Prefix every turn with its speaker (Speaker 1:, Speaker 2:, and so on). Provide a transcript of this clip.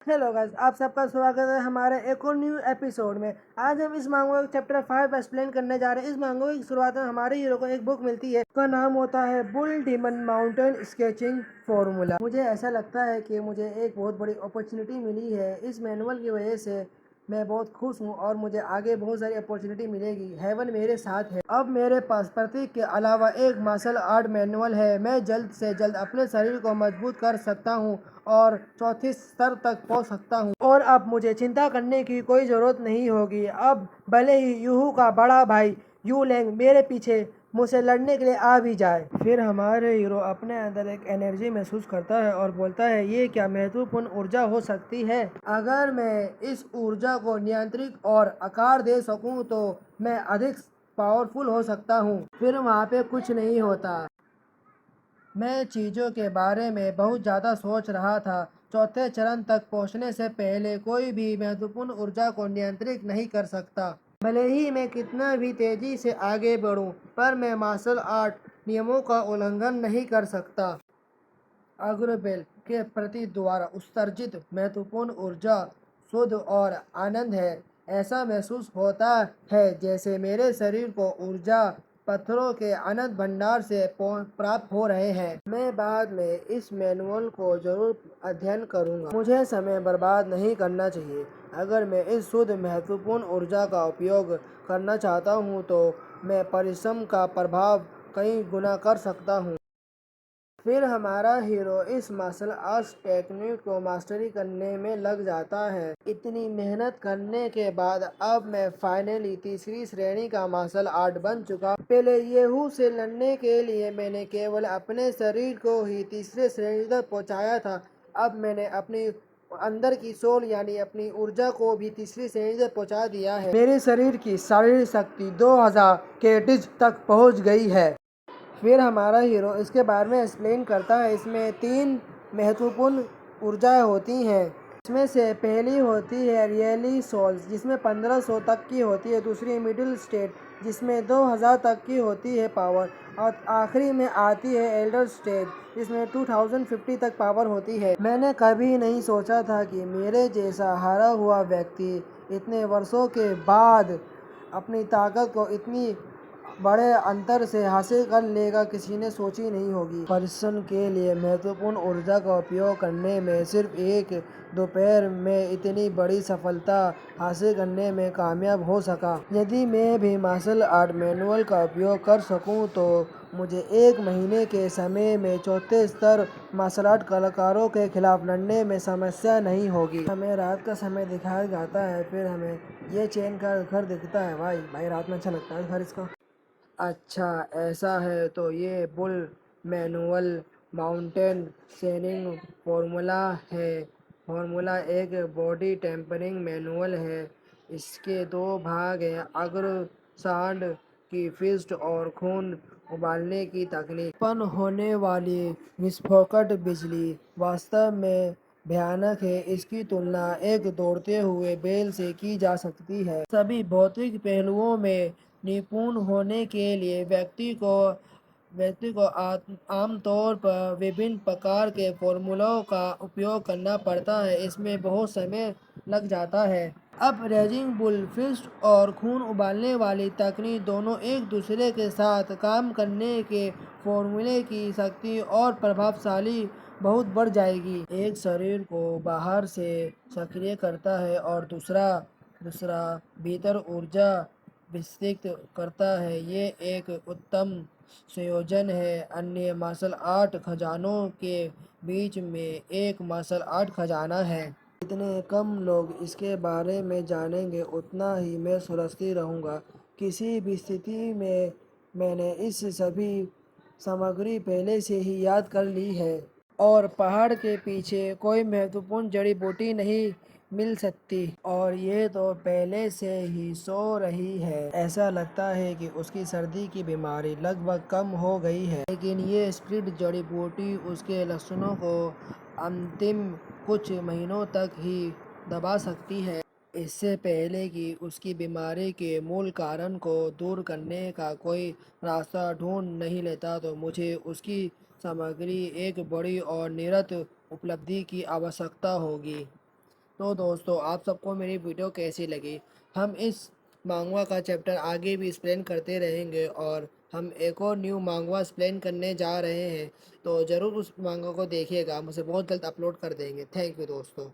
Speaker 1: Hello guys, आप सबका स्वागत है हमारे एक और न्यू एपिसोड में। आज हम इस मांगो चैप्टर 5 एक्सप्लेन करने जा रहे हैं। इस मांगो की शुरुआत में हमारे हीरो को एक बुक मिलती है, उसका नाम होता है bull demon mountain sketching formula. मुझे ऐसा लगता है कि मुझे एक बहुत बड़ी अपॉर्चुनिटी मिली है। इस मैनुअल की वजह से मैं बहुत खुश हूँ और मुझे आगे बहुत सारी अपॉर्चुनिटी मिलेगी। हेवन मेरे साथ है। अब मेरे पास प्रतीक के अलावा एक मार्शल आर्ट मैनुअल है। मैं जल्द से जल्द अपने शरीर को मजबूत कर सकता हूँ और चौथी स्तर तक पहुंच सकता हूं। और अब मुझे चिंता करने की कोई ज़रूरत नहीं होगी। अब भले ही यूहू का बड़ा भाई यू लेंग मेरे पीछे मुझसे लड़ने के लिए आ भी जाए। फिर हमारे हीरो अपने अंदर एक एनर्जी महसूस करता है और बोलता है, ये क्या महत्वपूर्ण ऊर्जा हो सकती है। अगर मैं इस ऊर्जा को नियंत्रित और आकार दे सकूं तो मैं अधिक पावरफुल हो सकता हूं। फिर वहाँ पे कुछ नहीं होता। मैं चीज़ों के बारे में बहुत ज़्यादा सोच रहा था। चौथे चरण तक पहुंचने से पहले कोई भी महत्वपूर्ण ऊर्जा को नियंत्रित नहीं कर सकता। भले ही मैं कितना भी तेज़ी से आगे बढ़ूं, पर मैं मार्शल आर्ट नियमों का उल्लंघन नहीं कर सकता। अग्रबेल के प्रति द्वारा उत्सर्जित महत्वपूर्ण ऊर्जा शुद्ध और आनंद है। ऐसा महसूस होता है जैसे मेरे शरीर को ऊर्जा पत्थरों के अनंत भंडार से प्राप्त हो रहे हैं। मैं बाद में इस मैनुअल को जरूर अध्ययन करूंगा। मुझे समय बर्बाद नहीं करना चाहिए। अगर मैं इस शुद्ध महत्वपूर्ण ऊर्जा का उपयोग करना चाहता हूँ तो मैं परिश्रम का प्रभाव कई गुना कर सकता हूँ। फिर हमारा हीरो इस मार्शल आर्ट्स टेक्निक को मास्टरी करने में लग जाता है। इतनी मेहनत करने के बाद अब मैं फाइनली तीसरी श्रेणी का मार्शल आर्ट बन चुका। पहले येहू से लड़ने के लिए मैंने केवल अपने शरीर को ही तीसरे श्रेणी तक पहुंचाया था। अब मैंने अपनी अंदर की सोल यानी अपनी ऊर्जा को भी तीसरी श्रेणी तक पहुंचा दिया है। मेरे शरीर की शारीरिक शक्ति 2000 केटीज तक पहुंच गई है। फिर हमारा हीरो इसके बारे में एक्सप्लेन करता है। इसमें 3 महत्वपूर्ण ऊर्जाएं होती हैं। इसमें से पहली होती है रियली सोल्स, जिसमें 1500 तक की होती है। दूसरी मिडिल स्टेट, जिसमें 2000 तक की होती है पावर। और आखिरी में आती है एल्डर स्टेट, जिसमें 2050 तक पावर होती है। मैंने कभी नहीं सोचा था कि मेरे जैसा हारा हुआ व्यक्ति इतने वर्षों के बाद अपनी ताकत को इतनी बड़े अंतर से हासिल कर लेगा। किसी ने सोची नहीं होगी। परिश्रम के लिए महत्वपूर्ण ऊर्जा का उपयोग करने में सिर्फ एक दोपहर में इतनी बड़ी सफलता हासिल करने में कामयाब हो सका। यदि मैं भी मार्शल आर्ट मैनुअल का उपयोग कर सकूं तो मुझे 1 महीने के समय में चौथे स्तर मार्शल आर्ट कलाकारों के खिलाफ लड़ने में समस्या नहीं होगी। हमें रात का समय दिखाया जाता है। फिर हमें ये चैन का घर दिखता है। भाई भाई रात में अच्छा लगता है घर इसका। अच्छा, ऐसा है तो ये बुल मैनुअल माउंटेन सेनिंग फॉर्मूला है। फॉर्मूला एक बॉडी टेम्परिंग मैनुअल है। इसके 2 भाग हैं, अग्र सांड की फिस्ट और खून उबालने की तकनीक। उत्पन्न होने वाली विस्फोटक बिजली वास्तव में भयानक है। इसकी तुलना एक दौड़ते हुए बैल से की जा सकती है। सभी भौतिक पहलुओं में निपुण होने के लिए व्यक्ति को आमतौर पर विभिन्न प्रकार के फॉर्मूलों का उपयोग करना पड़ता है। इसमें बहुत समय लग जाता है। अब रेजिंग बुल फिस्ट और खून उबालने वाली तकनीक दोनों एक दूसरे के साथ काम करने के फॉर्मूले की शक्ति और प्रभावशाली बहुत बढ़ जाएगी। एक शरीर को बाहर से सक्रिय करता है और दूसरा दूसरा भीतर ऊर्जा विकसित करता है। ये एक उत्तम संयोजन है। अन्य मार्शल आर्ट खजानों के बीच में एक मार्शल आर्ट खजाना है। जितने कम लोग इसके बारे में जानेंगे उतना ही मैं सुरक्षित रहूँगा। किसी भी स्थिति में मैंने इस सभी सामग्री पहले से ही याद कर ली है और पहाड़ के पीछे कोई महत्वपूर्ण जड़ी बूटी नहीं मिल सकती। और ये तो पहले से ही सो रही है। ऐसा लगता है कि उसकी सर्दी की बीमारी लगभग कम हो गई है, लेकिन ये स्प्लिट जड़ी बूटी उसके लक्षणों को अंतिम कुछ महीनों तक ही दबा सकती है। इससे पहले कि उसकी बीमारी के मूल कारण को दूर करने का कोई रास्ता ढूंढ नहीं लेता तो मुझे उसकी सामग्री एक बड़ी और निरंतर उपलब्धि की आवश्यकता होगी। तो दोस्तों आप सबको मेरी वीडियो कैसी लगी। हम इस मांगवा का चैप्टर आगे भी एक्सप्लेन करते रहेंगे और हम एक और न्यू मांगवा एक्सप्लेन करने जा रहे हैं, तो ज़रूर उस मांगवा को देखिएगा। हम उसे बहुत जल्द अपलोड कर देंगे। थैंक यू दोस्तों।